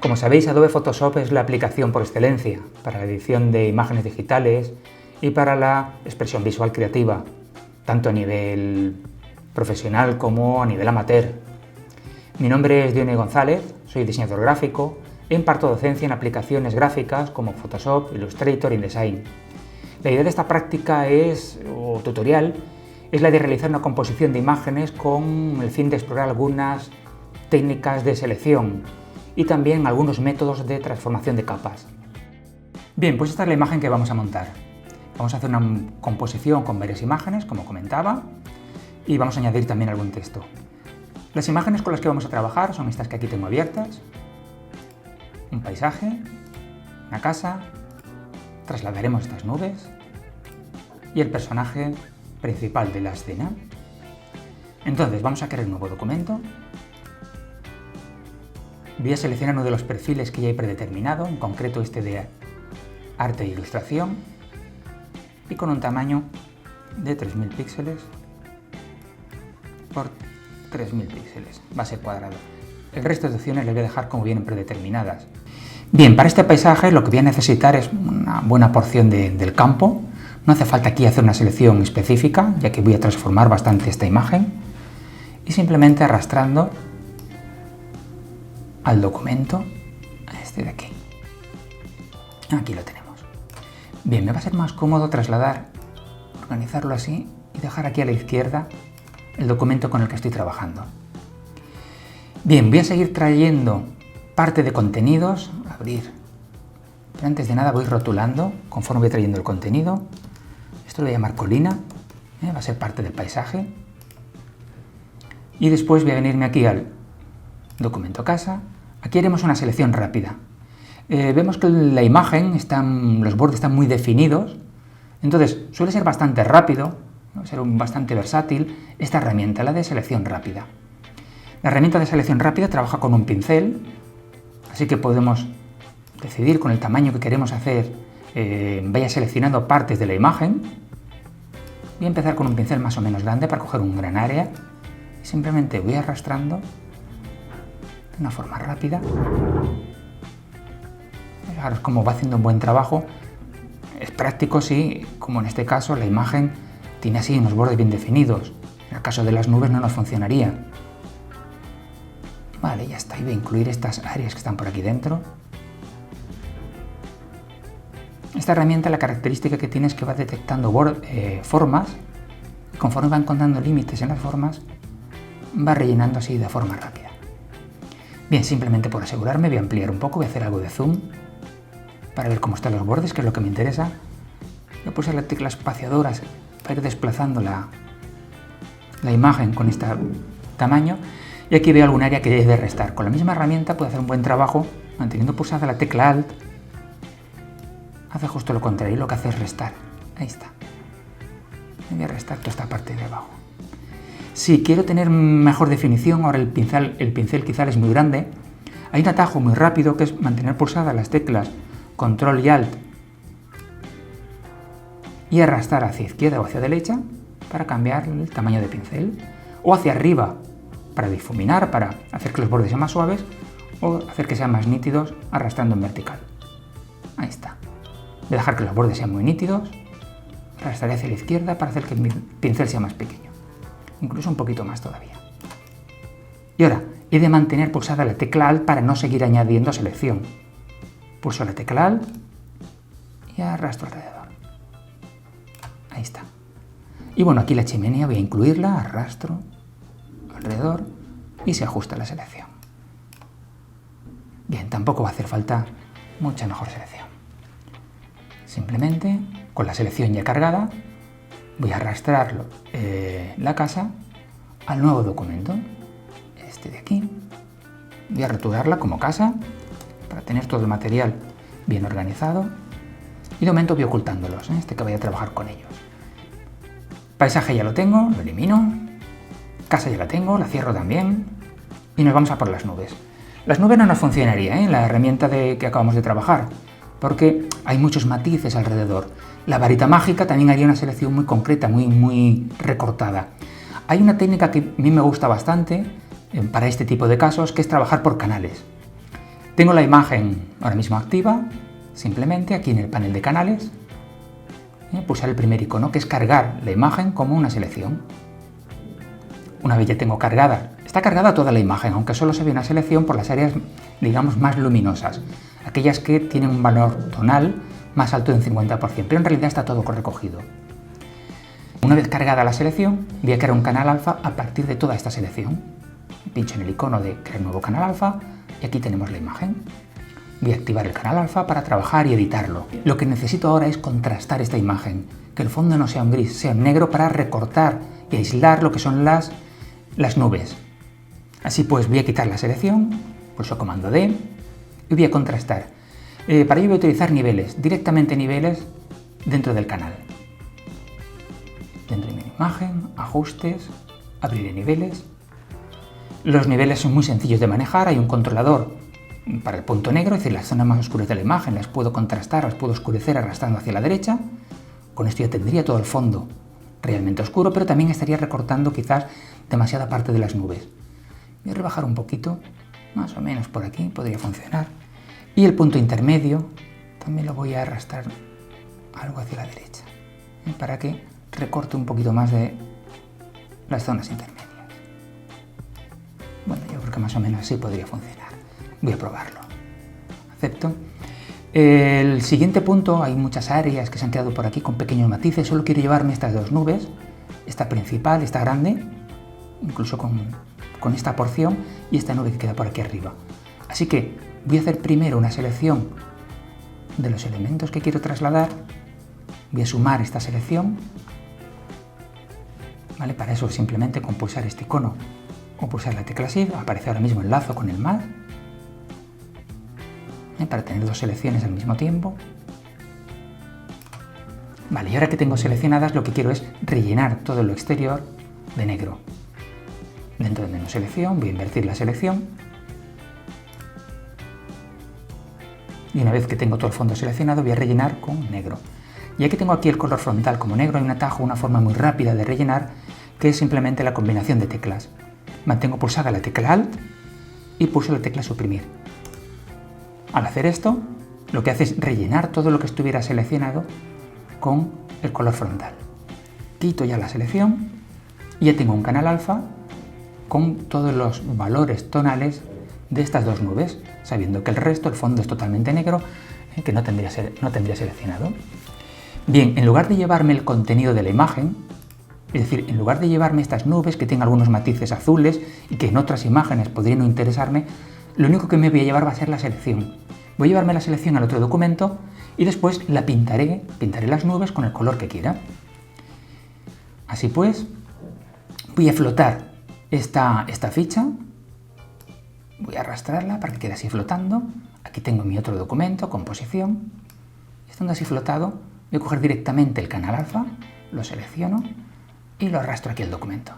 Como sabéis, Adobe Photoshop es la aplicación por excelencia para la edición de imágenes digitales y para la expresión visual creativa, tanto a nivel profesional como a nivel amateur. Mi nombre es Dione González, soy diseñador gráfico e imparto docencia en aplicaciones gráficas como Photoshop, Illustrator y InDesign. La idea de esta práctica o tutorial es la de realizar una composición de imágenes con el fin de explorar algunas técnicas de selección y también algunos métodos de transformación de capas. Bien, pues esta es la imagen que vamos a montar. Vamos a hacer una composición con varias imágenes, como comentaba, y vamos a añadir también algún texto. Las imágenes con las que vamos a trabajar son estas que aquí tengo abiertas. Un paisaje, una casa, trasladaremos estas nubes y el personaje principal de la escena. Entonces vamos a crear un nuevo documento. Voy a seleccionar uno de los perfiles que ya he predeterminado, en concreto este de arte e ilustración, y con un tamaño de 3000 píxeles por 3000 píxeles, base cuadrado. El resto de opciones les voy a dejar como vienen predeterminadas. Bien, para este paisaje lo que voy a necesitar es una buena porción del campo. No hace falta aquí hacer una selección específica, ya que voy a transformar bastante esta imagen. Y simplemente arrastrando al documento, a este de aquí. Aquí lo tenemos. Bien, me va a ser más cómodo organizarlo así y dejar aquí a la izquierda el documento con el que estoy trabajando. Bien, voy a seguir trayendo parte de contenidos, abrir. Pero antes de nada voy rotulando conforme voy trayendo el contenido. Esto lo voy a llamar colina, va a ser parte del paisaje. Y después voy a venirme aquí al documento casa. Aquí haremos una selección rápida. Vemos que la imagen, los bordes están muy definidos, entonces suele ser bastante rápido, ser bastante versátil esta herramienta, la de selección rápida. La herramienta de selección rápida trabaja con un pincel, así que podemos decidir con el tamaño que queremos hacer, vaya seleccionando partes de la imagen. Voy a empezar con un pincel más o menos grande para coger un gran área y simplemente voy arrastrando de una forma rápida. Fijaros cómo va haciendo un buen trabajo. Es práctico si, como en este caso, la imagen tiene así unos bordes bien definidos. En el caso de las nubes no nos funcionaría. Vale, ya está. Y voy a incluir estas áreas que están por aquí dentro. Esta herramienta, la característica que tiene es que va detectando formas y conforme va encontrando límites en las formas, va rellenando así de forma rápida. Bien, simplemente por asegurarme voy a ampliar un poco, voy a hacer algo de zoom para ver cómo están los bordes, que es lo que me interesa. Voy a pulsar la tecla espaciadora para ir desplazando la imagen con este tamaño y aquí veo algún área que debe de restar. Con la misma herramienta puedo hacer un buen trabajo manteniendo pulsada la tecla Alt. Hace justo lo contrario, lo que hace es restar. Ahí está. Voy a restar toda esta parte de abajo. Si quiero tener mejor definición, ahora el pincel quizá es muy grande, hay un atajo muy rápido que es mantener pulsadas las teclas Control y Alt y arrastrar hacia izquierda o hacia derecha para cambiar el tamaño de pincel, o hacia arriba para difuminar, para hacer que los bordes sean más suaves, o hacer que sean más nítidos arrastrando en vertical. Ahí está. Voy a dejar que los bordes sean muy nítidos, arrastraré hacia la izquierda para hacer que el pincel sea más pequeño, incluso un poquito más todavía. Y ahora, he de mantener pulsada la tecla Alt para no seguir añadiendo selección. Pulso la tecla Alt y arrastro alrededor. Ahí está. Y bueno, aquí la chimenea voy a incluirla, arrastro alrededor y se ajusta la selección. Bien, tampoco va a hacer falta mucha mejor selección. Simplemente, con la selección ya cargada, voy a arrastrar la casa al nuevo documento, este de aquí. Voy a rotularla como casa para tener todo el material bien organizado y de momento voy ocultándolos, este que vaya a trabajar con ellos. Paisaje ya lo tengo, lo elimino. Casa ya la tengo, la cierro también y nos vamos a por las nubes. Las nubes no nos funcionaría en la herramienta que acabamos de trabajar, porque hay muchos matices alrededor. La varita mágica también haría una selección muy concreta, muy recortada. Hay una técnica que a mí me gusta bastante para este tipo de casos, que es trabajar por canales. Tengo la imagen ahora mismo activa, simplemente aquí en el panel de canales, pulsar el primer icono, que es cargar la imagen como una selección. Una vez ya tengo cargada, está cargada toda la imagen, aunque solo se ve una selección por las áreas, digamos, más luminosas, aquellas que tienen un valor tonal más alto del 50%, pero en realidad está todo recogido. Una vez cargada la selección, voy a crear un canal alfa a partir de toda esta selección. Pincho en el icono de crear nuevo canal alfa y aquí tenemos la imagen. Voy a activar el canal alfa para trabajar y editarlo. Lo que necesito ahora es contrastar esta imagen, que el fondo no sea un gris, sea un negro, para recortar y aislar lo que son las nubes. Así pues voy a quitar la selección, pulso comando D y voy a contrastar. Para ello voy a utilizar niveles, directamente niveles dentro del canal. Dentro de mi imagen, ajustes, abriré niveles. Los niveles son muy sencillos de manejar, hay un controlador para el punto negro, es decir, las zonas más oscuras de la imagen las puedo contrastar, las puedo oscurecer arrastrando hacia la derecha. Con esto ya tendría todo el fondo realmente oscuro, pero también estaría recortando quizás demasiada parte de las nubes. Voy a rebajar un poquito, más o menos por aquí, podría funcionar. Y el punto intermedio también lo voy a arrastrar algo hacia la derecha, para que recorte un poquito más de las zonas intermedias. Bueno, yo creo que más o menos así podría funcionar. Voy a probarlo. Acepto. El siguiente punto, hay muchas áreas que se han quedado por aquí con pequeños matices. Solo quiero llevarme estas dos nubes, esta principal, esta grande, incluso con esta porción, y esta nube que queda por aquí arriba. Así que voy a hacer primero una selección de los elementos que quiero trasladar. Voy a sumar esta selección. ¿Vale? Para eso simplemente con pulsar este icono o pulsar la tecla Shift, aparece ahora mismo el lazo con el más, para tener dos selecciones al mismo tiempo. Vale, y ahora que tengo seleccionadas, lo que quiero es rellenar todo lo exterior de negro. Dentro de menú selección, voy a invertir la selección. Y una vez que tengo todo el fondo seleccionado, voy a rellenar con negro. Ya que tengo aquí el color frontal como negro, hay un atajo, una forma muy rápida de rellenar, que es simplemente la combinación de teclas. Mantengo pulsada la tecla Alt y pulso la tecla Suprimir. Al hacer esto, lo que hace es rellenar todo lo que estuviera seleccionado con el color frontal. Quito ya la selección y ya tengo un canal alfa con todos los valores tonales de estas dos nubes, sabiendo que el resto, el fondo es totalmente negro, que no tendría seleccionado. Bien, en lugar de llevarme el contenido de la imagen, es decir, en lugar de llevarme estas nubes que tienen algunos matices azules y que en otras imágenes podrían no interesarme, lo único que me voy a llevar va a ser la selección. Voy a llevarme la selección al otro documento y después la pintaré las nubes con el color que quiera. Así pues, voy a flotar esta ficha, voy a arrastrarla para que quede así flotando. Aquí tengo mi otro documento, composición. Estando así flotado, voy a coger directamente el canal alfa, lo selecciono y lo arrastro aquí al documento.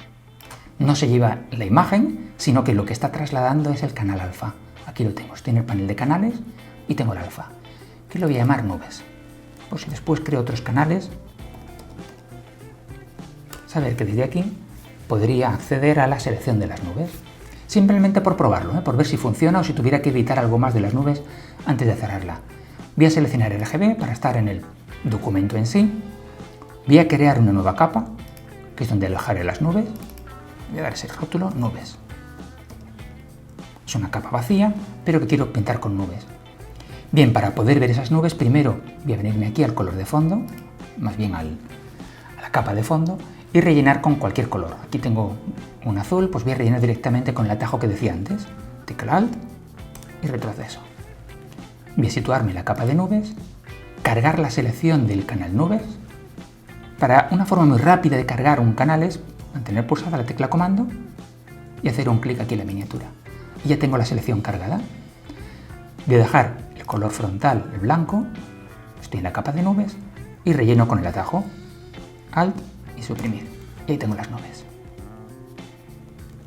No se lleva la imagen, sino que lo que está trasladando es el canal alfa. Aquí lo tengo, estoy en el panel de canales y tengo el alfa, que lo voy a llamar nubes. Por si después creo otros canales, saber que desde aquí podría acceder a la selección de las nubes. Simplemente por probarlo, por ver si funciona o si tuviera que editar algo más de las nubes antes de cerrarla. Voy a seleccionar RGB para estar en el documento en sí. Voy a crear una nueva capa, que es donde alojaré las nubes. Voy a dar ese rótulo, nubes. Es una capa vacía, pero que quiero pintar con nubes. Bien, para poder ver esas nubes, primero voy a venirme aquí al color de fondo, más bien a la capa de fondo, y rellenar con cualquier color. Aquí tengo un azul, pues voy a rellenar directamente con el atajo que decía antes. Tecla Alt y retroceso. Voy a situarme en la capa de nubes, cargar la selección del canal nubes. Para una forma muy rápida de cargar un canal es mantener pulsada la tecla comando y hacer un clic aquí en la miniatura. Y ya tengo la selección cargada. Voy a dejar el color frontal, el blanco, estoy en la capa de nubes y relleno con el atajo Alt y Suprimir. Y ahí tengo las nubes.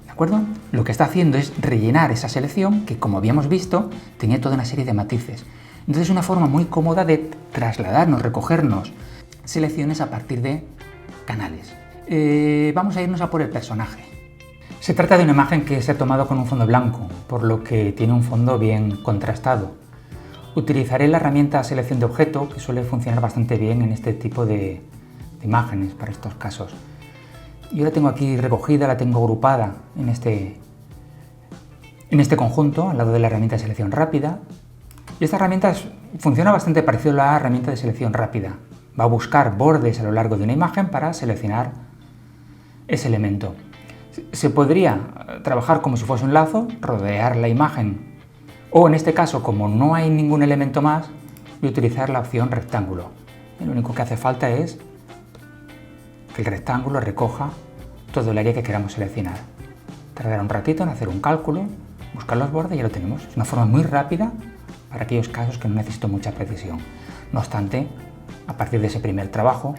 ¿De acuerdo? Lo que está haciendo es rellenar esa selección que, como habíamos visto, tenía toda una serie de matices. Entonces es una forma muy cómoda de trasladarnos, recogernos selecciones a partir de canales. Vamos a irnos a por el personaje. Se trata de una imagen que se ha tomado con un fondo blanco, por lo que tiene un fondo bien contrastado. Utilizaré la herramienta selección de objeto, que suele funcionar bastante bien en este tipo de imágenes para estos casos. Yo la tengo aquí recogida, la tengo agrupada en este conjunto, al lado de la herramienta de selección rápida. Y esta herramienta funciona bastante parecido a la herramienta de selección rápida. Va a buscar bordes a lo largo de una imagen para seleccionar ese elemento. Se podría trabajar como si fuese un lazo, rodear la imagen, o en este caso, como no hay ningún elemento más, voy a utilizar la opción rectángulo. Lo único que hace falta es que el rectángulo recoja todo el área que queramos seleccionar. Tardará un ratito en hacer un cálculo, buscar los bordes y ya lo tenemos. Es una forma muy rápida para aquellos casos que no necesito mucha precisión. No obstante, a partir de ese primer trabajo,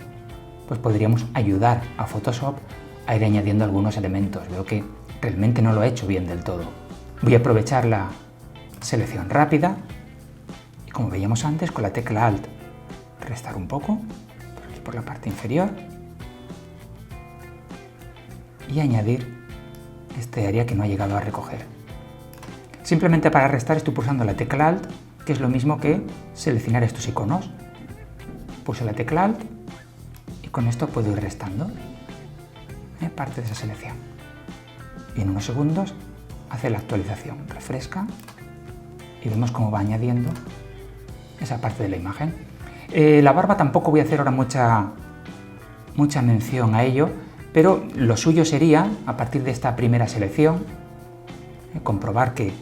pues podríamos ayudar a Photoshop a ir añadiendo algunos elementos. Veo que realmente no lo he hecho bien del todo. Voy a aprovechar la selección rápida y, como veíamos antes, con la tecla Alt, restar un poco por aquí por la parte inferior y añadir este área que no ha llegado a recoger. Simplemente para restar estoy pulsando la tecla Alt, que es lo mismo que seleccionar estos iconos. Pulso la tecla Alt y con esto puedo ir restando parte de esa selección. Y en unos segundos hace la actualización, refresca y vemos cómo va añadiendo esa parte de la imagen. La barba tampoco voy a hacer ahora mucha mención a ello, pero lo suyo sería, a partir de esta primera selección, comprobar que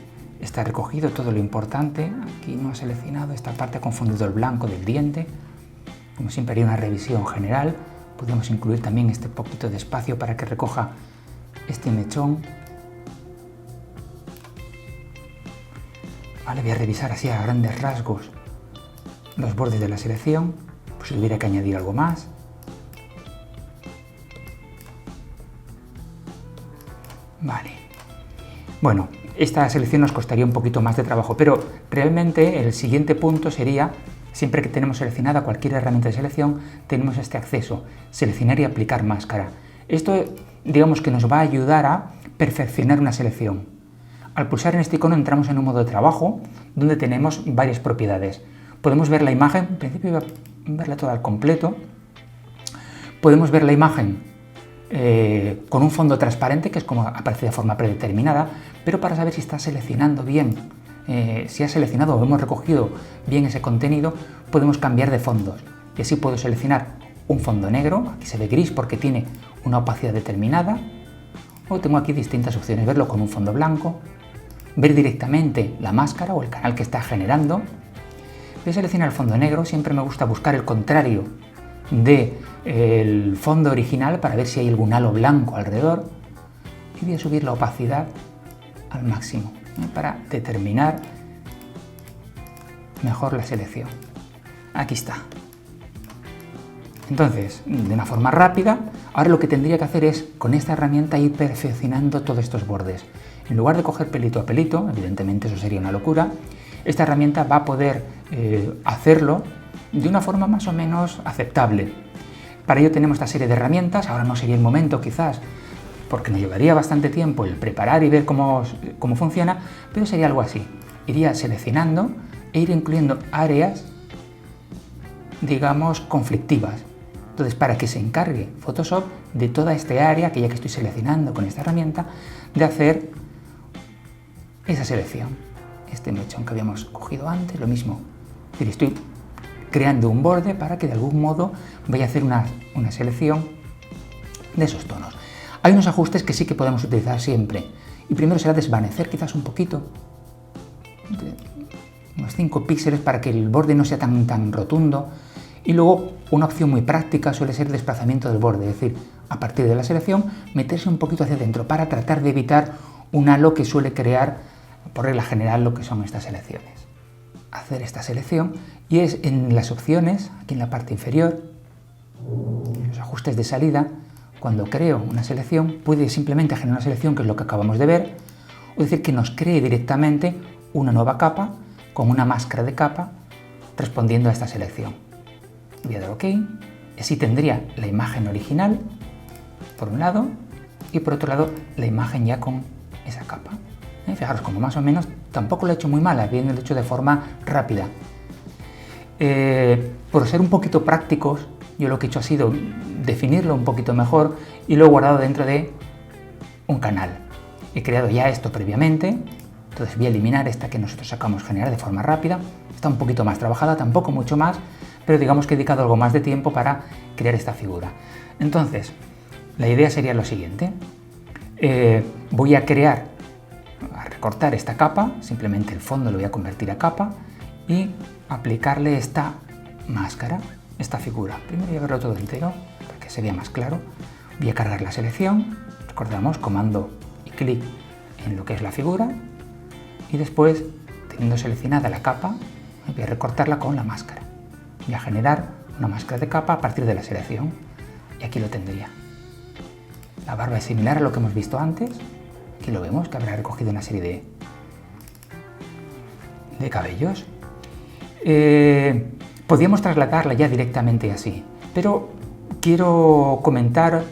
está recogido todo lo importante. Aquí no ha seleccionado esta parte, ha confundido el blanco del diente. Como siempre haría una revisión general. Podemos incluir también este poquito de espacio para que recoja este mechón. Vale, voy a revisar así a grandes rasgos los bordes de la selección, pues si tuviera que añadir algo más. Vale. Bueno, esta selección nos costaría un poquito más de trabajo, pero realmente el siguiente punto sería, siempre que tenemos seleccionada cualquier herramienta de selección, tenemos este acceso, seleccionar y aplicar máscara. Esto, digamos que nos va a ayudar a perfeccionar una selección. Al pulsar en este icono entramos en un modo de trabajo donde tenemos varias propiedades. Podemos ver la imagen, en principio voy a verla toda al completo. Podemos ver la imagen con un fondo transparente, que es como aparece de forma predeterminada, pero para saber si está seleccionando bien, si ha seleccionado o hemos recogido bien ese contenido, podemos cambiar de fondos. Y así puedo seleccionar un fondo negro, aquí se ve gris porque tiene una opacidad determinada, o tengo aquí distintas opciones, verlo con un fondo blanco, ver directamente la máscara o el canal que está generando. Voy a seleccionar el fondo negro, siempre me gusta buscar el contrario del fondo original para ver si hay algún halo blanco alrededor, y voy a subir la opacidad al máximo para determinar mejor la selección. Aquí está. Entonces, de una forma rápida, ahora lo que tendría que hacer es, con esta herramienta, ir perfeccionando todos estos bordes. En lugar de coger pelito a pelito, evidentemente eso sería una locura, esta herramienta va a poder hacerlo de una forma más o menos aceptable. Para ello tenemos esta serie de herramientas. Ahora no sería el momento quizás, porque nos llevaría bastante tiempo el preparar y ver cómo funciona, pero sería algo así. Iría seleccionando e ir incluyendo áreas, digamos, conflictivas. Entonces, para que se encargue Photoshop de toda esta área, que ya que estoy seleccionando con esta herramienta, de hacer esa selección. Este mechón que habíamos cogido antes, lo mismo. Es decir, estoy creando un borde para que de algún modo vaya a hacer una selección de esos tonos. Hay unos ajustes que sí que podemos utilizar siempre. Y primero será desvanecer quizás un poquito, unos 5 píxeles para que el borde no sea tan rotundo. Y luego una opción muy práctica suele ser el desplazamiento del borde, es decir, a partir de la selección meterse un poquito hacia adentro para tratar de evitar un halo que suele crear por regla general lo que son estas selecciones. Hacer esta selección y es en las opciones, aquí en la parte inferior, en los ajustes de salida, cuando creo una selección, puede simplemente generar una selección, que es lo que acabamos de ver, o decir que nos cree directamente una nueva capa con una máscara de capa respondiendo a esta selección. Voy a dar OK, y así tendría la imagen original, por un lado, y por otro lado la imagen ya con esa capa. Fijaros, como más o menos tampoco lo he hecho muy mal, habiendo hecho de forma rápida. Por ser un poquito prácticos, yo lo que he hecho ha sido definirlo un poquito mejor y lo he guardado dentro de un canal. He creado ya esto previamente, entonces voy a eliminar esta que nosotros acabamos de generar de forma rápida. Está un poquito más trabajada, tampoco mucho más, pero digamos que he dedicado algo más de tiempo para crear esta figura. Entonces, la idea sería lo siguiente. Voy a recortar esta capa, simplemente el fondo lo voy a convertir a capa y aplicarle esta máscara, esta figura. Primero voy a verlo todo entero para que se vea más claro. Voy a cargar la selección, recordamos, comando y clic en lo que es la figura y después, teniendo seleccionada la capa, voy a recortarla con la máscara. Voy a generar una máscara de capa a partir de la selección y aquí lo tendría. La barba es similar a lo que hemos visto antes. Aquí lo vemos, que habrá recogido una serie de cabellos. Podríamos trasladarla ya directamente así, pero quiero comentar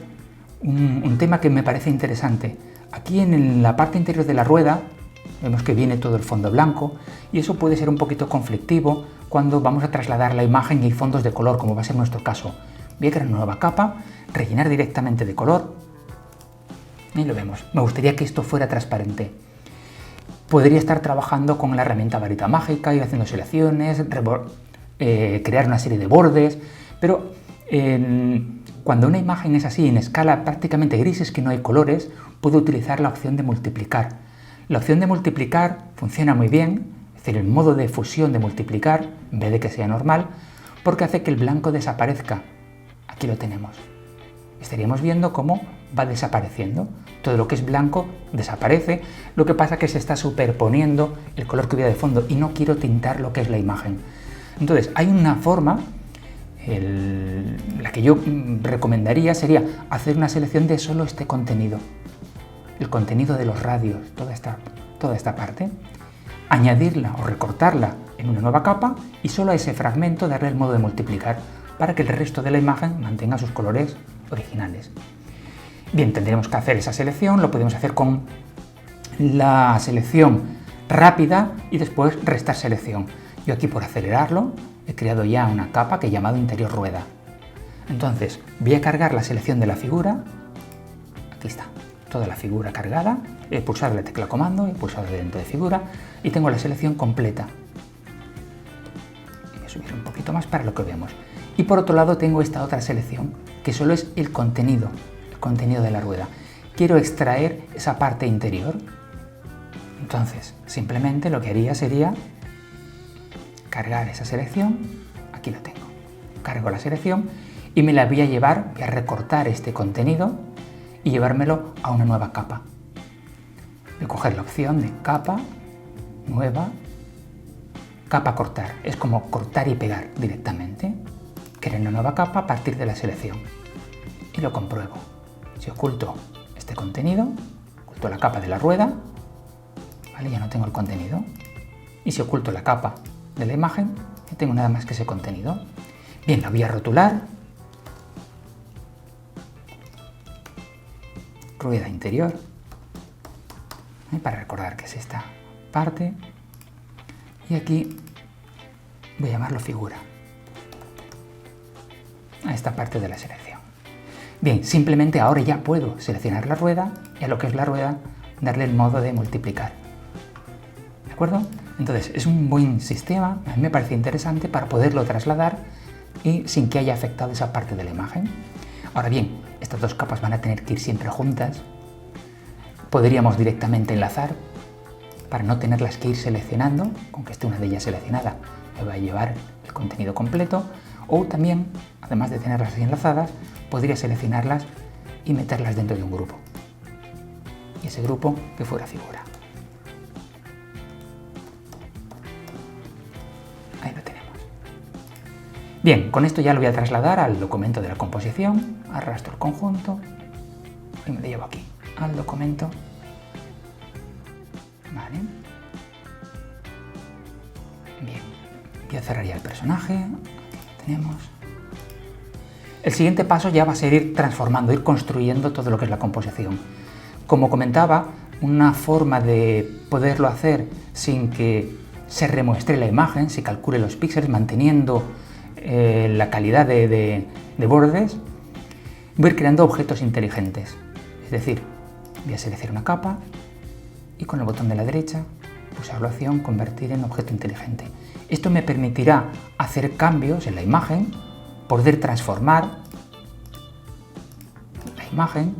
un tema que me parece interesante. Aquí en la parte interior de la rueda vemos que viene todo el fondo blanco y eso puede ser un poquito conflictivo cuando vamos a trasladar la imagen y fondos de color, como va a ser nuestro caso. Voy a crear una nueva capa, rellenar directamente de color. Ahí lo vemos. Me gustaría que esto fuera transparente. Podría estar trabajando con la herramienta varita mágica, ir haciendo selecciones, crear una serie de bordes, pero cuando una imagen es así, en escala prácticamente gris, es que no hay colores, puedo utilizar la opción de multiplicar. La opción de multiplicar funciona muy bien, es decir, el modo de fusión de multiplicar, en vez de que sea normal, porque hace que el blanco desaparezca. Aquí lo tenemos. Estaríamos viendo cómo va desapareciendo. Todo lo que es blanco desaparece, lo que pasa es que se está superponiendo el color que hubiera de fondo y no quiero tintar lo que es la imagen. Entonces, hay una forma, la que yo recomendaría sería hacer una selección de solo este contenido, el contenido de los radios, toda esta parte, añadirla o recortarla en una nueva capa y solo a ese fragmento darle el modo de multiplicar para que el resto de la imagen mantenga sus colores originales. Bien, tendremos que hacer esa selección, lo podemos hacer con la selección rápida y después restar selección. Yo aquí, por acelerarlo, he creado ya una capa que he llamado interior rueda. Entonces voy a cargar la selección de la figura. Aquí está, toda la figura cargada. He pulsado la tecla comando, he pulsado dentro de figura y tengo la selección completa. Voy a subir un poquito más para lo que vemos. Y por otro lado tengo esta otra selección que solo es el contenido de la rueda. Quiero extraer esa parte interior. Entonces simplemente lo que haría sería cargar esa selección. Aquí lo tengo. Cargo la selección y me la voy a llevar, voy a recortar este contenido y llevármelo a una nueva capa. Voy a coger la opción de capa, nueva, capa cortar. Es como cortar y pegar directamente. Crear una nueva capa a partir de la selección. Y lo compruebo. Si oculto este contenido, oculto la capa de la rueda, ¿vale? Ya no tengo el contenido. Y si oculto la capa de la imagen, ya tengo nada más que ese contenido. Bien, la voy a rotular. Rueda interior. Para recordar que es esta parte. Y aquí voy a llamarlo figura. A esta parte de la selección. Bien, simplemente ahora ya puedo seleccionar la rueda y a lo que es la rueda darle el modo de multiplicar. ¿De acuerdo? Entonces es un buen sistema, a mí me parece interesante para poderlo trasladar y sin que haya afectado esa parte de la imagen. Ahora bien, estas dos capas van a tener que ir siempre juntas. Podríamos directamente enlazar para no tenerlas que ir seleccionando, con que esté una de ellas seleccionada me va a llevar el contenido completo, o también, además de tenerlas así enlazadas, podría seleccionarlas y meterlas dentro de un grupo. Y ese grupo que fuera figura. Ahí lo tenemos. Bien, con esto ya lo voy a trasladar al documento de la composición, arrastro el conjunto y me lo llevo aquí, al documento. Vale. Bien, voy a cerrar ya el personaje, aquí lo tenemos. El siguiente paso ya va a ser ir transformando, ir construyendo todo lo que es la composición. Como comentaba, una forma de poderlo hacer sin que se remuestre la imagen, se calcule los píxeles, manteniendo la calidad de bordes, voy a ir creando objetos inteligentes. Es decir, voy a seleccionar una capa y con el botón de la derecha pulsar la opción convertir en objeto inteligente. Esto me permitirá hacer cambios en la imagen, poder transformar la imagen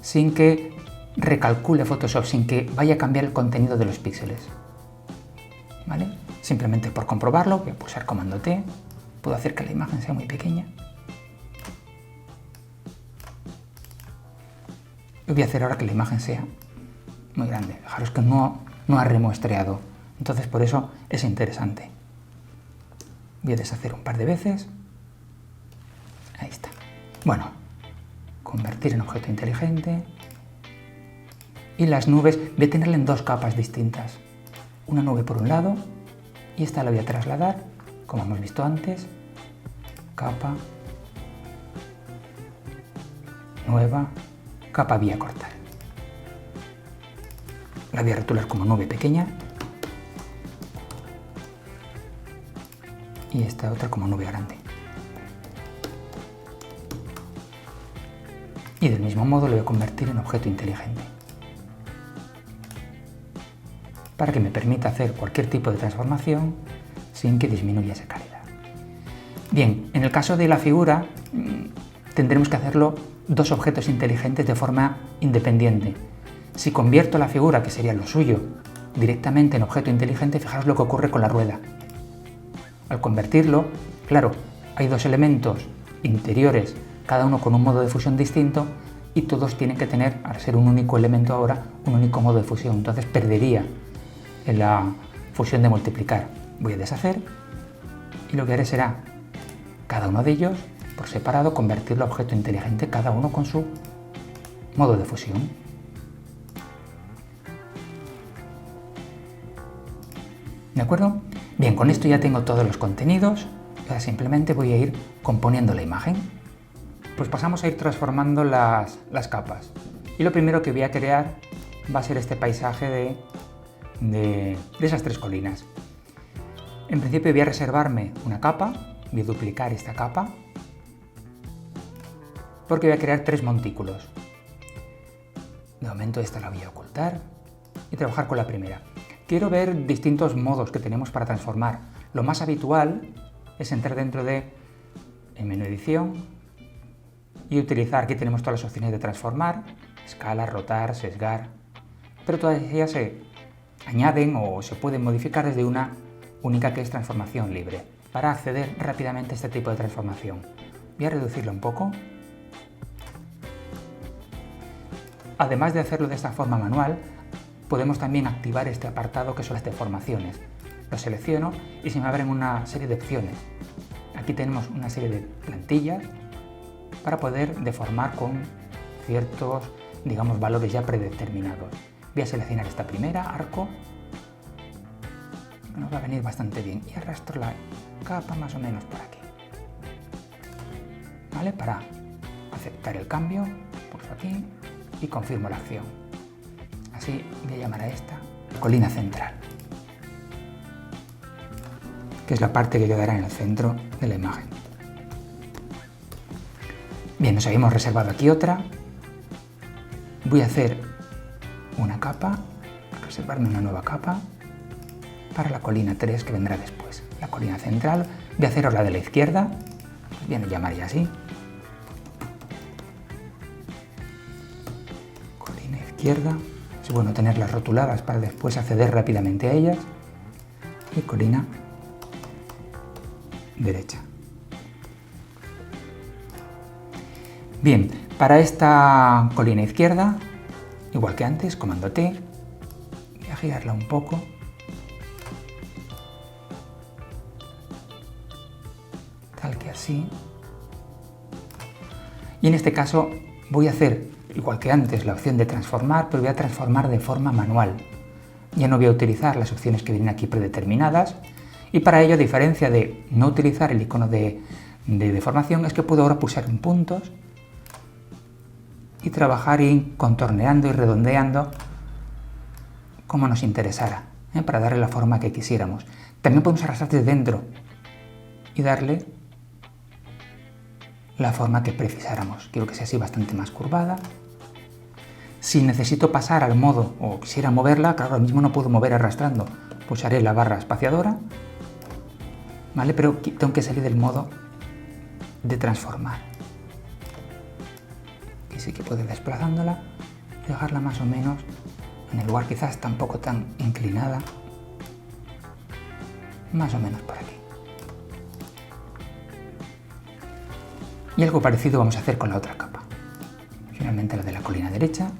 sin que recalcule Photoshop, sin que vaya a cambiar el contenido de los píxeles. ¿Vale? Simplemente por comprobarlo voy a pulsar comando T, puedo hacer que la imagen sea muy pequeña. Y voy a hacer ahora que la imagen sea muy grande. Fijaros que no ha remuestreado, entonces por eso es interesante. Voy a deshacer un par de veces. Ahí está. Bueno, convertir en objeto inteligente. Y las nubes voy a tenerla en dos capas distintas. Una nube por un lado y esta la voy a trasladar, como hemos visto antes. Capa, nueva, capa voy a cortar. La voy a rotular como nube pequeña y esta otra como nube grande. Y del mismo modo lo voy a convertir en objeto inteligente, para que me permita hacer cualquier tipo de transformación sin que disminuya esa calidad. Bien, en el caso de la figura tendremos que hacerlo dos objetos inteligentes de forma independiente. Si convierto la figura, que sería lo suyo, directamente en objeto inteligente, fijaros lo que ocurre con la rueda. Al convertirlo, claro, hay dos elementos interiores, cada uno con un modo de fusión distinto, y todos tienen que tener, al ser un único elemento ahora, un único modo de fusión. Entonces perdería en la fusión de multiplicar. Voy a deshacer y lo que haré será cada uno de ellos por separado convertirlo a objeto inteligente, cada uno con su modo de fusión. ¿De acuerdo? Bien, con esto ya tengo todos los contenidos. Ahora simplemente voy a ir componiendo la imagen. Pues pasamos a ir transformando las capas. Y lo primero que voy a crear va a ser este paisaje de esas tres colinas. En principio voy a reservarme una capa, voy a duplicar esta capa, porque voy a crear tres montículos. De momento esta la voy a ocultar y trabajar con la primera. Quiero ver distintos modos que tenemos para transformar. Lo más habitual es entrar dentro de el menú edición y utilizar, aquí tenemos todas las opciones de transformar, escala, rotar, sesgar, pero todas ellas se añaden o se pueden modificar desde una única que es transformación libre. Para acceder rápidamente a este tipo de transformación, voy a reducirlo un poco. Además de hacerlo de esta forma manual, podemos también activar este apartado que son las deformaciones. Lo selecciono y se me abren una serie de opciones. Aquí tenemos una serie de plantillas para poder deformar con ciertos, digamos, valores ya predeterminados. Voy a seleccionar esta primera, arco. Nos va a venir bastante bien y arrastro la capa más o menos por aquí. ¿Vale? Para aceptar el cambio, pulso aquí y confirmo la acción. Así voy a llamar a esta colina central, que es la parte que quedará en el centro de la imagen. Bien, nos habíamos reservado aquí otra. Voy a hacer una capa, reservarme una nueva capa para la colina 3 que vendrá después. La colina central, voy a hacer la de la izquierda, voy a llamar ya así. Colina izquierda, es bueno tenerlas rotuladas para después acceder rápidamente a ellas. Y colina derecha. Bien, para esta colina izquierda, igual que antes, comando T, voy a girarla un poco. Tal que así. Y en este caso voy a hacer, igual que antes, la opción de transformar, pero voy a transformar de forma manual. Ya no voy a utilizar las opciones que vienen aquí predeterminadas. Y para ello, a diferencia de no utilizar el icono de de deformación es que puedo ahora pulsar en puntos y trabajar y contorneando y redondeando como nos interesara, para darle la forma que quisiéramos. También podemos arrastrar desde dentro y darle la forma que precisáramos. Quiero que sea así bastante más curvada. Si necesito pasar al modo o quisiera moverla, claro, ahora mismo no puedo mover arrastrando. Pulsaré la barra espaciadora, ¿vale? Pero tengo que salir del modo de transformar. Aquí sí que puedo ir desplazándola y dejarla más o menos en el lugar quizás tampoco tan inclinada. Más o menos por aquí. Y algo parecido vamos a hacer con la otra capa. Finalmente la de la colina derecha,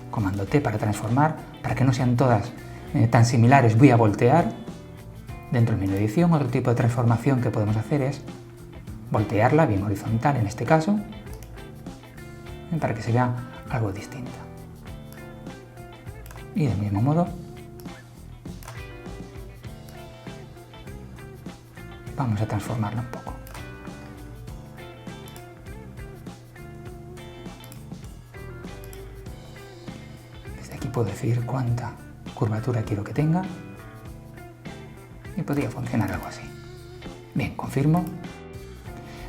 comando T para transformar, para que no sean todas tan similares voy a voltear. Dentro del menú de edición, otro tipo de transformación que podemos hacer es voltearla, bien horizontal en este caso, para que se vea algo distinta. Y del mismo modo, vamos a transformarla un poco. Desde aquí puedo decidir cuánta curvatura quiero que tenga y podría funcionar algo así. Bien, confirmo.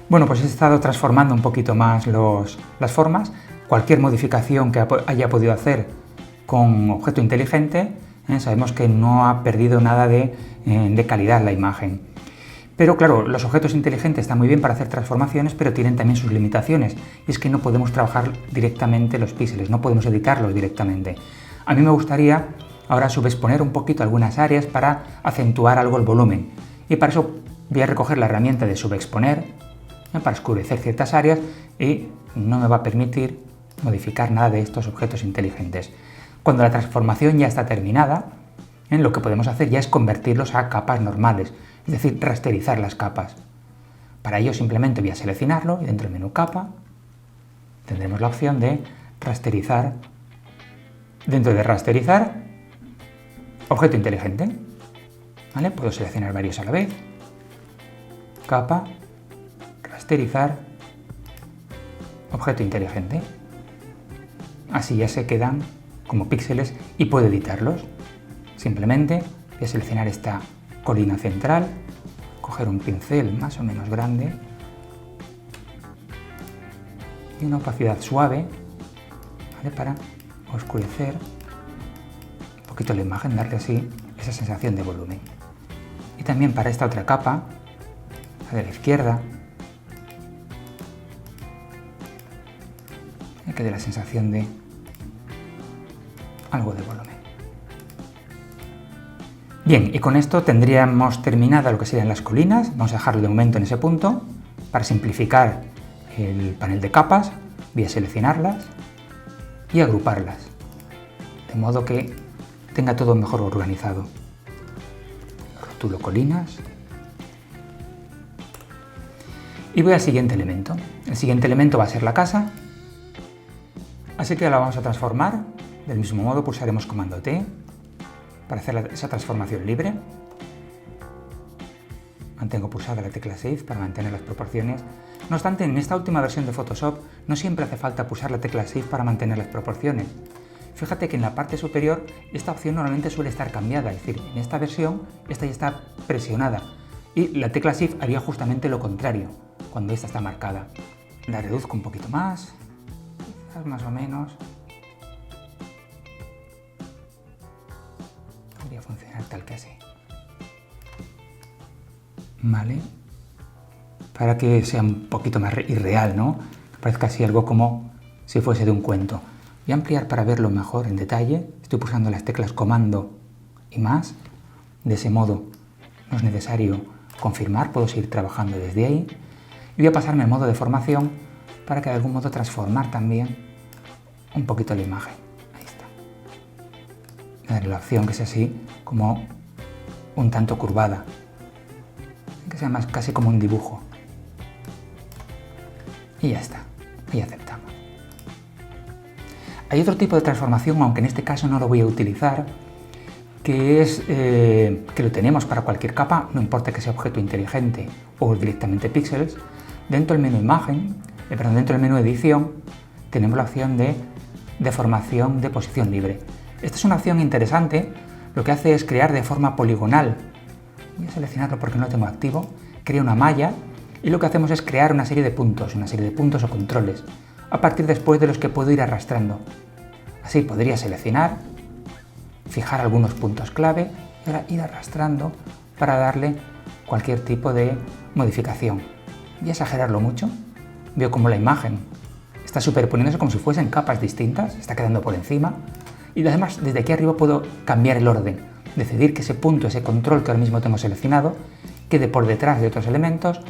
Bueno, pues he estado transformando un poquito más las formas. Cualquier modificación que haya podido hacer con objeto inteligente, sabemos que no ha perdido nada de calidad la imagen. Pero claro, los objetos inteligentes están muy bien para hacer transformaciones, pero tienen también sus limitaciones. Y es que no podemos trabajar directamente los píxeles, no podemos editarlos directamente. A mí me gustaría ahora subexponer un poquito algunas áreas para acentuar algo el volumen. Y para eso voy a recoger la herramienta de subexponer, para oscurecer ciertas áreas, y no me va a permitir modificar nada de estos objetos inteligentes. Cuando la transformación ya está terminada, lo que podemos hacer ya es convertirlos a capas normales, es decir, rasterizar las capas. Para ello simplemente voy a seleccionarlo y dentro del menú capa tendremos la opción de rasterizar. Dentro de rasterizar, objeto inteligente, ¿vale? Puedo seleccionar varios a la vez, capa, rasterizar, objeto inteligente. Así ya se quedan como píxeles y puedo editarlos. Simplemente voy a seleccionar esta colina central, coger un pincel más o menos grande y una opacidad suave, ¿vale? Para oscurecer un poquito la imagen, darle así esa sensación de volumen. Y también para esta otra capa, la de la izquierda, que dé la sensación de algo de volumen. Bien, y con esto tendríamos terminado lo que serían las colinas. Vamos a dejarlo de momento en ese punto. Para simplificar el panel de capas, voy a seleccionarlas y agruparlas, de modo que tenga todo mejor organizado. Rotulo colinas. Y voy al siguiente elemento. El siguiente elemento va a ser la casa. Así que la vamos a transformar. Del mismo modo pulsaremos comando T para hacer esa transformación libre. Mantengo pulsada la tecla Shift para mantener las proporciones. No obstante, en esta última versión de Photoshop no siempre hace falta pulsar la tecla Shift para mantener las proporciones. Fíjate que en la parte superior esta opción normalmente suele estar cambiada, es decir, en esta versión esta ya está presionada y la tecla Shift haría justamente lo contrario cuando esta está marcada. La reduzco un poquito más, más o menos. Podría funcionar tal que así. Vale. Para que sea un poquito más irreal, ¿no? Que parezca así algo como si fuese de un cuento. Voy a ampliar para verlo mejor en detalle. Estoy pulsando las teclas comando y más. De ese modo no es necesario confirmar, puedo seguir trabajando desde ahí. Y voy a pasarme al modo de formación para que de algún modo transformar también un poquito la imagen. Ahí está. Darle la opción que sea así como un tanto curvada, que sea más casi como un dibujo. Y ya está, y aceptamos. Hay otro tipo de transformación, aunque en este caso no lo voy a utilizar, que es que lo tenemos para cualquier capa, no importa que sea objeto inteligente o directamente píxeles, dentro del menú imagen, dentro del menú edición, tenemos la opción de deformación de posición libre. Esta es una opción interesante, lo que hace es crear de forma poligonal. Voy a seleccionarlo porque no lo tengo activo, crea una malla y lo que hacemos es crear una serie de puntos o controles, a partir después de los que puedo ir arrastrando. Así podría seleccionar, fijar algunos puntos clave y ahora ir arrastrando para darle cualquier tipo de modificación. Voy a exagerarlo mucho, veo como la imagen está superponiéndose como si fuesen capas distintas, está quedando por encima y además desde aquí arriba puedo cambiar el orden, decidir que ese punto, ese control que ahora mismo tengo seleccionado, quede por detrás de otros elementos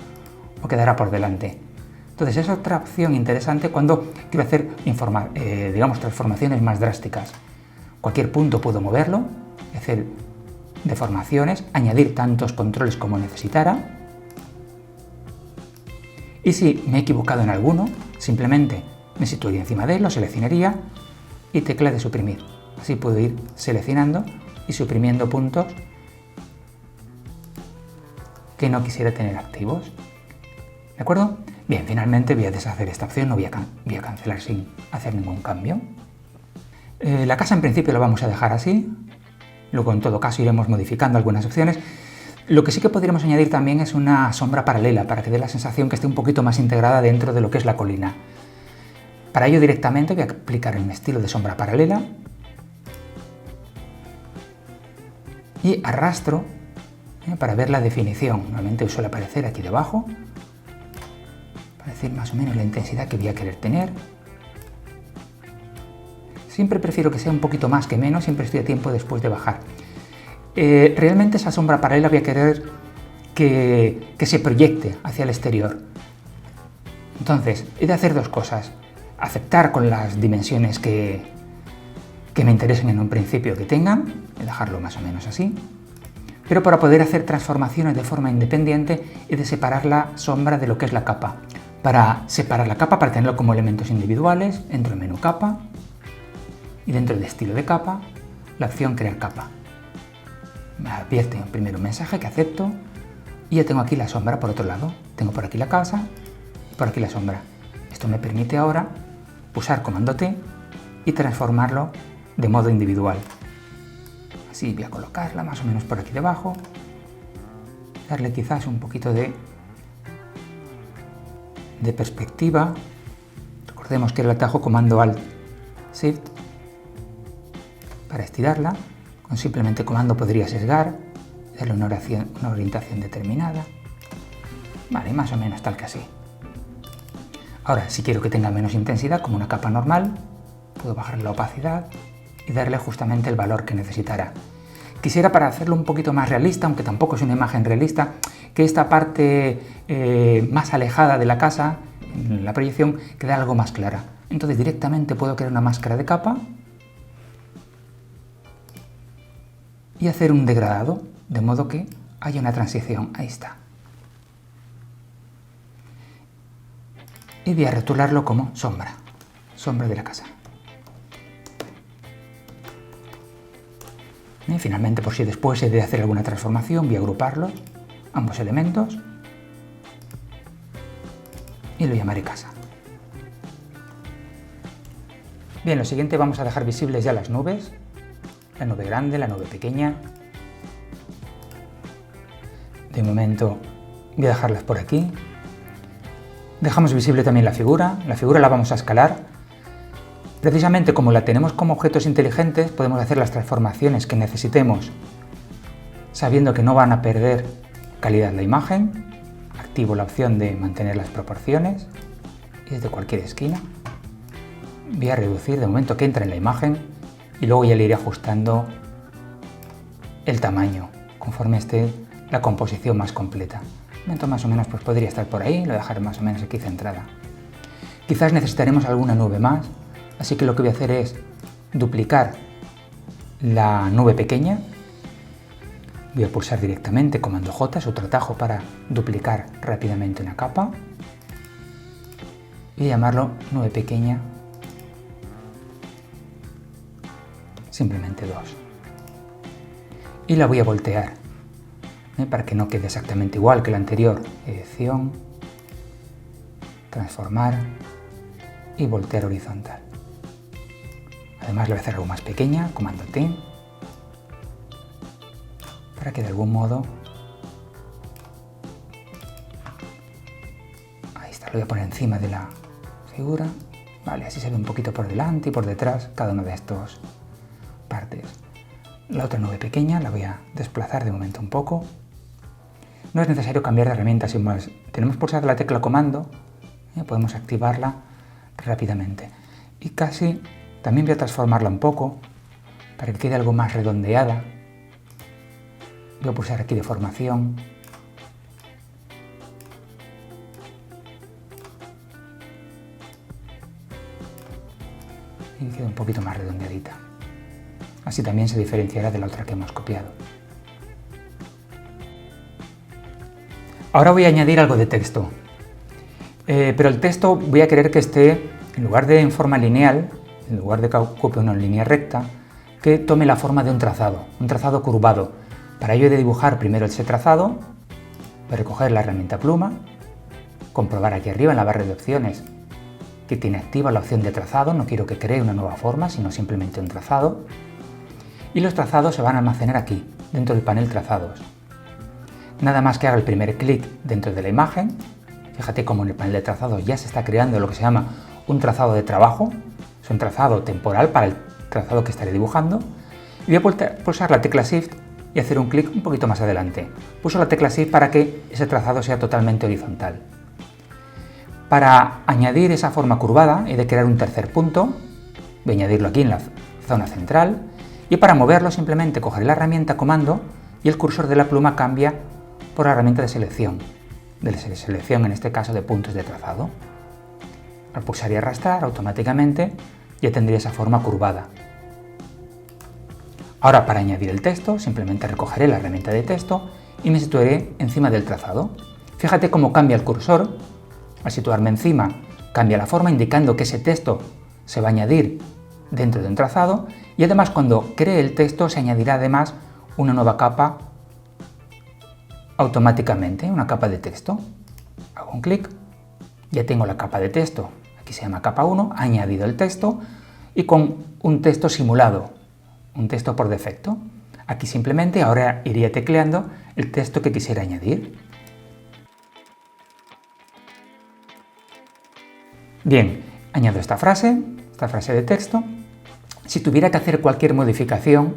o quedará por delante. Entonces es otra opción interesante cuando quiero hacer transformaciones más drásticas. Cualquier punto puedo moverlo, hacer deformaciones, añadir tantos controles como necesitara. Y si me he equivocado en alguno, simplemente me situaría encima de él, lo seleccionaría y tecla de suprimir. Así puedo ir seleccionando y suprimiendo puntos que no quisiera tener activos. ¿De acuerdo? Bien, finalmente voy a deshacer esta opción, no voy a cancelar sin hacer ningún cambio. La casa en principio la vamos a dejar así, luego en todo caso iremos modificando algunas opciones. Lo que sí que podríamos añadir también es una sombra paralela para que dé la sensación que esté un poquito más integrada dentro de lo que es la colina. Para ello directamente voy a aplicar un estilo de sombra paralela y arrastro para ver la definición. Normalmente suele aparecer aquí debajo para decir más o menos la intensidad que voy a querer tener. Siempre prefiero que sea un poquito más que menos, siempre estoy a tiempo después de bajar. Realmente esa sombra paralela voy a querer que se proyecte hacia el exterior. Entonces, he de hacer dos cosas. Aceptar con las dimensiones que me interesen en un principio que tengan, y dejarlo más o menos así. Pero para poder hacer transformaciones de forma independiente he de separar la sombra de lo que es la capa. Para separar la capa, para tenerlo como elementos individuales, entro en menú capa y dentro del estilo de capa, la opción crear capa. Me advierte primero un mensaje que acepto y ya tengo aquí la sombra por otro lado. Tengo por aquí la casa y por aquí la sombra. Esto me permite ahora pulsar comando T y transformarlo de modo individual. Así voy a colocarla más o menos por aquí debajo, darle quizás un poquito de perspectiva. Recordemos que el atajo comando Alt Shift para estirarla. Con simplemente comando podría sesgar, darle una orientación determinada. Vale, más o menos tal que así. Ahora, si quiero que tenga menos intensidad, como una capa normal, puedo bajar la opacidad y darle justamente el valor que necesitará. Quisiera, para hacerlo un poquito más realista, aunque tampoco es una imagen realista, que esta parte más alejada de la casa, en la proyección, quede algo más clara. Entonces directamente puedo crear una máscara de capa y hacer un degradado, de modo que haya una transición. Ahí está. Y voy a rotularlo como sombra de la casa. Y finalmente, por si después he de hacer alguna transformación, voy a agruparlos, ambos elementos, y lo llamaré casa. Bien, lo siguiente, vamos a dejar visibles ya las nubes, la nube grande, la nube pequeña. De momento voy a dejarlas por aquí. Dejamos visible también la figura la vamos a escalar. Precisamente como la tenemos como objetos inteligentes, podemos hacer las transformaciones que necesitemos, sabiendo que no van a perder calidad la imagen. Activo la opción de mantener las proporciones y desde cualquier esquina voy a reducir de momento que entre en la imagen y luego ya le iré ajustando el tamaño conforme esté la composición más completa. De momento más o menos pues podría estar por ahí, lo dejaré más o menos aquí centrada. Quizás necesitaremos alguna nube más, así que lo que voy a hacer es duplicar la nube pequeña. Voy a pulsar directamente comando J, es otro atajo para duplicar rápidamente una capa. Y llamarlo nube pequeña, simplemente 2. Y la voy a voltear para que no quede exactamente igual que la anterior. Edición, transformar y voltear horizontal. Además le voy a hacer algo más pequeña, comando T, para que de algún modo, ahí está, lo voy a poner encima de la figura, vale, así se ve un poquito por delante y por detrás cada una de estas partes. La otra nube pequeña la voy a desplazar de momento un poco. No es necesario cambiar de herramienta, sin más. Tenemos pulsada la tecla comando, podemos activarla rápidamente. Y casi también voy a transformarla un poco para que quede algo más redondeada. Voy a pulsar aquí deformación. Y queda un poquito más redondeadita. Así también se diferenciará de la otra que hemos copiado. Ahora voy a añadir algo de texto. Pero el texto voy a querer que esté, en lugar de en forma lineal, en lugar de que ocupe una línea recta, que tome la forma de un trazado curvado. Para ello he de dibujar primero ese trazado, voy a recoger la herramienta pluma, comprobar aquí arriba en la barra de opciones que tiene activa la opción de trazado, no quiero que cree una nueva forma, sino simplemente un trazado. Y los trazados se van a almacenar aquí, dentro del panel trazados. Nada más que haga el primer clic dentro de la imagen, fíjate cómo en el panel de trazados ya se está creando lo que se llama un trazado de trabajo, es un trazado temporal para el trazado que estaré dibujando, y voy a pulsar la tecla Shift y hacer un clic un poquito más adelante. Pulso la tecla Shift para que ese trazado sea totalmente horizontal. Para añadir esa forma curvada he de crear un tercer punto, voy a añadirlo aquí en la zona central, y para moverlo simplemente cogeré la herramienta comando y el cursor de la pluma cambia por la herramienta de selección en este caso de puntos de trazado. Al pulsar y arrastrar automáticamente ya tendría esa forma curvada. Ahora para añadir el texto simplemente recogeré la herramienta de texto y me situaré encima del trazado. Fíjate cómo cambia el cursor, al situarme encima cambia la forma indicando que ese texto se va a añadir dentro de un trazado y además cuando cree el texto se añadirá además una nueva capa automáticamente, una capa de texto. Hago un clic, ya tengo la capa de texto, aquí se llama capa 1, ha añadido el texto y con un texto simulado, un texto por defecto. Aquí simplemente ahora iría tecleando el texto que quisiera añadir. Bien, añado esta frase de texto. Si tuviera que hacer cualquier modificación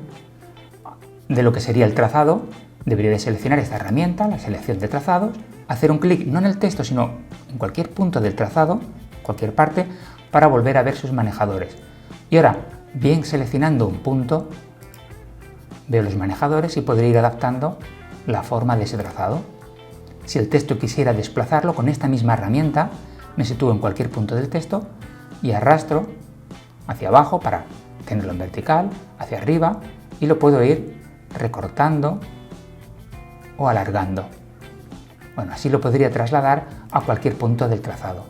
de lo que sería el trazado, debería de seleccionar esta herramienta, la selección de trazados, hacer un clic no en el texto sino en cualquier punto del trazado, cualquier parte, para volver a ver sus manejadores. Y ahora, bien seleccionando un punto, veo los manejadores y podré ir adaptando la forma de ese trazado. Si el texto quisiera desplazarlo con esta misma herramienta, me sitúo en cualquier punto del texto y arrastro hacia abajo para tenerlo en vertical, hacia arriba, y lo puedo ir recortando o alargando. Bueno, así lo podría trasladar a cualquier punto del trazado.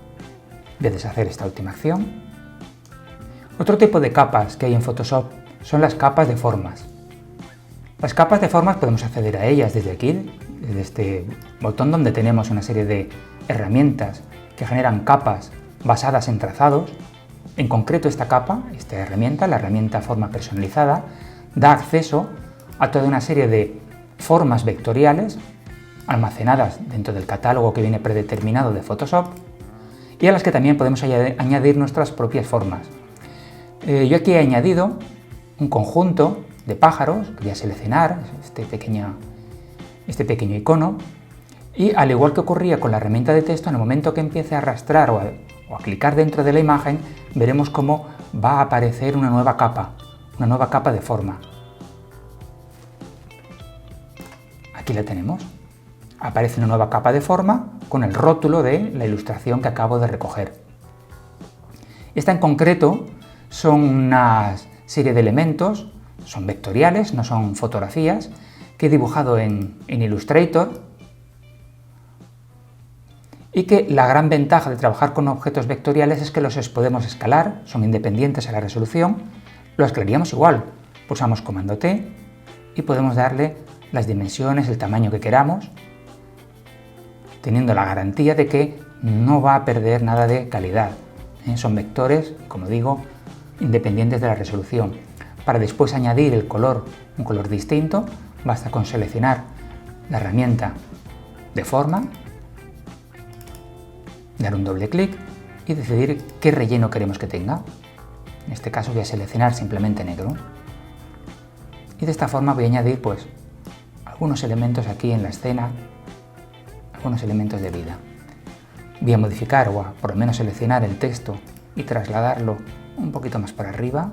Voy a deshacer esta última acción. Otro tipo de capas que hay en Photoshop son las capas de formas. Las capas de formas podemos acceder a ellas desde aquí, desde este botón donde tenemos una serie de herramientas que generan capas basadas en trazados. En concreto esta capa, esta herramienta, la herramienta forma personalizada, da acceso a toda una serie de formas vectoriales almacenadas dentro del catálogo que viene predeterminado de Photoshop y a las que también podemos añadir nuestras propias formas. Yo aquí he añadido un conjunto de pájaros, voy a seleccionar este pequeño icono y al igual que ocurría con la herramienta de texto, en el momento que empiece a arrastrar o a clicar dentro de la imagen, veremos cómo va a aparecer una nueva capa de forma. Aquí la tenemos. Aparece una nueva capa de forma con el rótulo de la ilustración que acabo de recoger. Esta en concreto son una serie de elementos, son vectoriales, no son fotografías, que he dibujado en Illustrator y que la gran ventaja de trabajar con objetos vectoriales es que los podemos escalar, son independientes a la resolución, lo escalaríamos igual, pulsamos comando T y podemos darle las dimensiones, el tamaño que queramos, teniendo la garantía de que no va a perder nada de calidad. Son vectores, como digo, independientes de la resolución. Para después añadir el color, un color distinto, basta con seleccionar la herramienta de forma, dar un doble clic y decidir qué relleno queremos que tenga. En este caso voy a seleccionar simplemente negro. Y de esta forma voy a añadir pues algunos elementos aquí en la escena, algunos elementos de vida. Voy a modificar o por lo menos seleccionar el texto y trasladarlo un poquito más para arriba,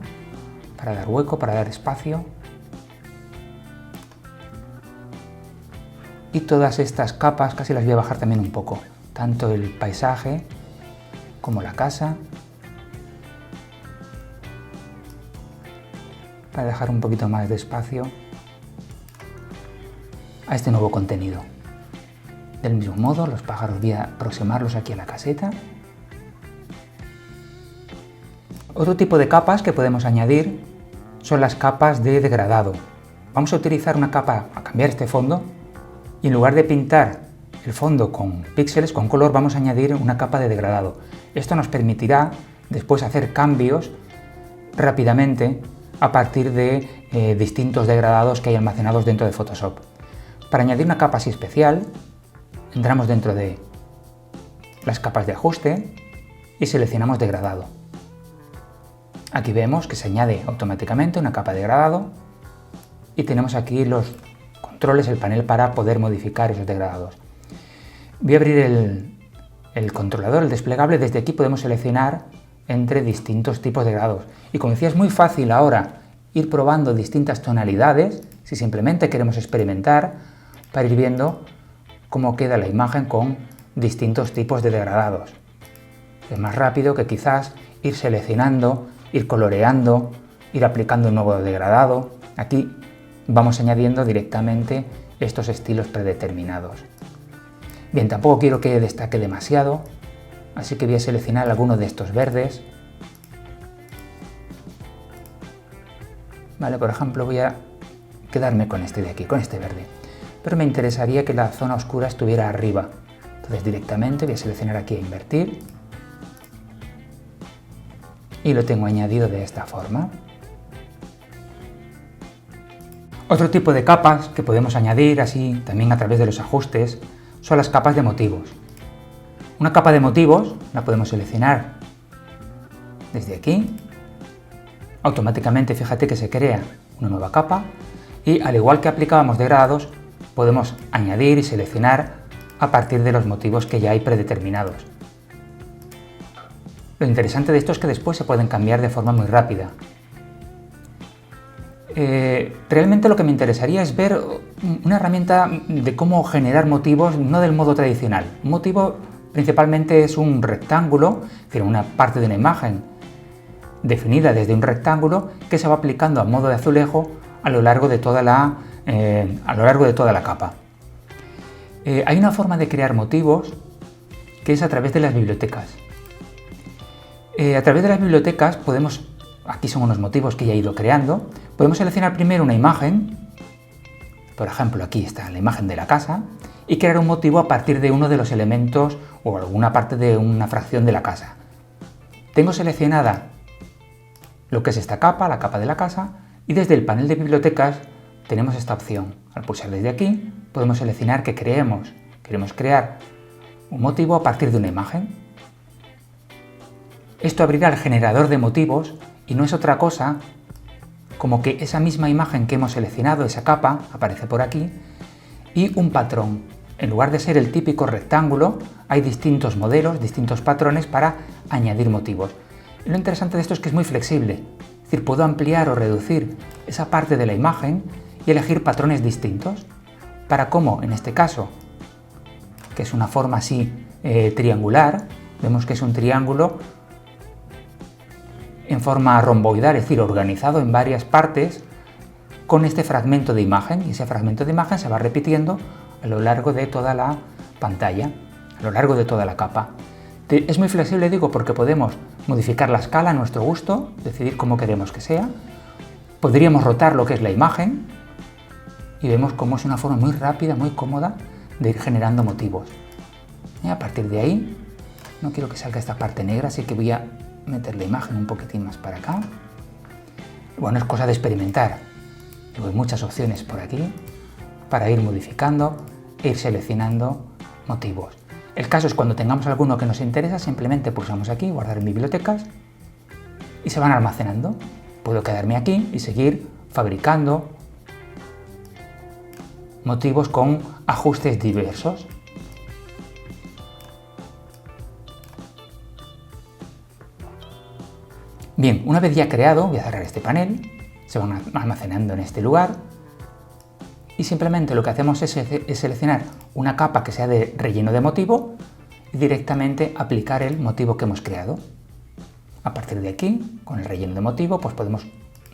para dar hueco, para dar espacio. Y todas estas capas casi las voy a bajar también un poco, tanto el paisaje como la casa, para dejar un poquito más de espacio a este nuevo contenido. Del mismo modo, los pájaros voy a aproximarlos aquí a la caseta. Otro tipo de capas que podemos añadir son las capas de degradado. Vamos a utilizar una capa, a cambiar este fondo, y en lugar de pintar el fondo con píxeles, con color, vamos a añadir una capa de degradado. Esto nos permitirá después hacer cambios rápidamente a partir de distintos degradados que hay almacenados dentro de Photoshop. Para añadir una capa así especial, entramos dentro de las capas de ajuste y seleccionamos degradado. Aquí vemos que se añade automáticamente una capa de degradado y tenemos aquí los controles, el panel para poder modificar esos degradados. Voy a abrir el controlador, el desplegable. Desde aquí podemos seleccionar entre distintos tipos de degradados. Y como decía, es muy fácil ahora ir probando distintas tonalidades, si simplemente queremos experimentar, para ir viendo cómo queda la imagen con distintos tipos de degradados. Es más rápido que quizás ir seleccionando, ir coloreando, ir aplicando un nuevo degradado. Aquí vamos añadiendo directamente estos estilos predeterminados. Bien, tampoco quiero que destaque demasiado, así que voy a seleccionar alguno de estos verdes. Vale, por ejemplo, voy a quedarme con este de aquí, con este verde. Pero me interesaría que la zona oscura estuviera arriba. Entonces directamente voy a seleccionar aquí a invertir. Y lo tengo añadido de esta forma. Otro tipo de capas que podemos añadir así también a través de los ajustes son las capas de motivos. Una capa de motivos la podemos seleccionar desde aquí. Automáticamente fíjate que se crea una nueva capa y al igual que aplicábamos degradados podemos añadir y seleccionar a partir de los motivos que ya hay predeterminados. Lo interesante de esto es que después se pueden cambiar de forma muy rápida. Realmente lo que me interesaría es ver una herramienta de cómo generar motivos no del modo tradicional. Un motivo principalmente es un rectángulo, es decir, una parte de una imagen definida desde un rectángulo que se va aplicando a modo de azulejo a lo largo de toda la capa. Hay una forma de crear motivos que es a través de las bibliotecas. A través de las bibliotecas podemos, aquí son unos motivos que ya he ido creando, podemos seleccionar primero una imagen, por ejemplo aquí está la imagen de la casa, y crear un motivo a partir de uno de los elementos o alguna parte de una fracción de la casa. Tengo seleccionada lo que es esta capa, la capa de la casa, y desde el panel de bibliotecas tenemos esta opción. Al pulsar desde aquí podemos seleccionar que queremos crear un motivo a partir de una imagen. Esto abrirá el generador de motivos y no es otra cosa como que esa misma imagen que hemos seleccionado, esa capa, aparece por aquí, y un patrón. En lugar de ser el típico rectángulo, hay distintos modelos, distintos patrones para añadir motivos. Y lo interesante de esto es que es muy flexible, es decir, puedo ampliar o reducir esa parte de la imagen y elegir patrones distintos para cómo, en este caso, que es una forma así triangular, vemos que es un triángulo en forma romboidal, es decir, organizado en varias partes con este fragmento de imagen, y ese fragmento de imagen se va repitiendo a lo largo de toda la pantalla, a lo largo de toda la capa. Es muy flexible, digo, porque podemos modificar la escala a nuestro gusto, decidir cómo queremos que sea. Podríamos rotar lo que es la imagen y vemos cómo es una forma muy rápida, muy cómoda de ir generando motivos. Y a partir de ahí No quiero que salga esta parte negra, así que voy a meter la imagen un poquitín más para acá. Bueno, es cosa de experimentar. Luego hay muchas opciones por aquí para ir modificando e ir seleccionando motivos. El caso es cuando tengamos alguno que nos interesa, simplemente pulsamos aquí, guardar en bibliotecas, y se van almacenando. Puedo quedarme aquí y seguir fabricando motivos con ajustes diversos. Bien, una vez ya creado, voy a cerrar este panel, se van almacenando en este lugar y simplemente lo que hacemos es seleccionar una capa que sea de relleno de motivo y directamente aplicar el motivo que hemos creado. A partir de aquí, con el relleno de motivo, pues podemos,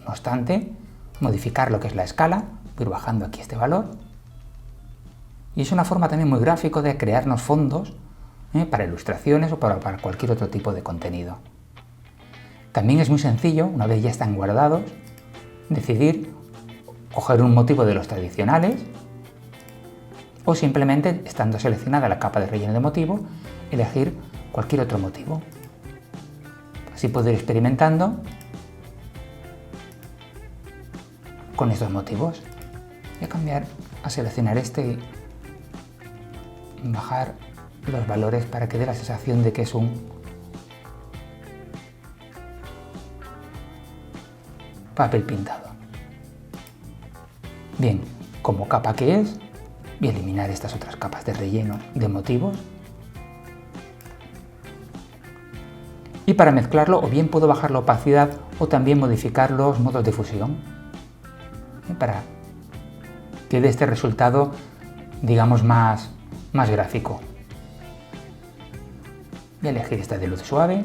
no obstante, modificar lo que es la escala, ir bajando aquí este valor. Y es una forma también muy gráfica de crearnos fondos para ilustraciones o para cualquier otro tipo de contenido. También es muy sencillo, una vez ya están guardados, decidir coger un motivo de los tradicionales o simplemente, estando seleccionada la capa de relleno de motivo, elegir cualquier otro motivo. Así puedo ir experimentando con estos motivos. Voy a cambiar a seleccionar este y bajar los valores para que dé la sensación de que es un papel pintado. Bien, como capa que es, voy a eliminar estas otras capas de relleno de motivos. Y para mezclarlo, o bien puedo bajar la opacidad o también modificar los modos de fusión para que dé este resultado, digamos, más gráfico. Voy a elegir esta de luz suave.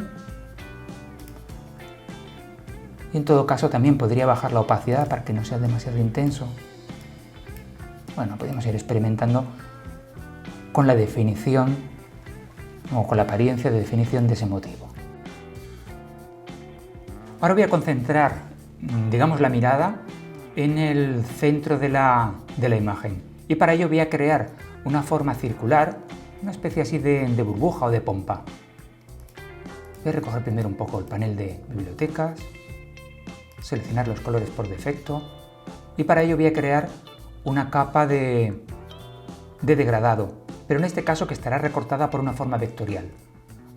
Y en todo caso también podría bajar la opacidad para que no sea demasiado intenso. Bueno, podemos ir experimentando con la definición o con la apariencia de definición de ese motivo. Ahora voy a concentrar, digamos, la mirada en el centro de la imagen. Y para ello voy a crear una forma circular, una especie así de burbuja o de pompa. Voy a recoger primero un poco el panel de bibliotecas, seleccionar los colores por defecto y para ello voy a crear una capa de degradado, pero en este caso que estará recortada por una forma vectorial.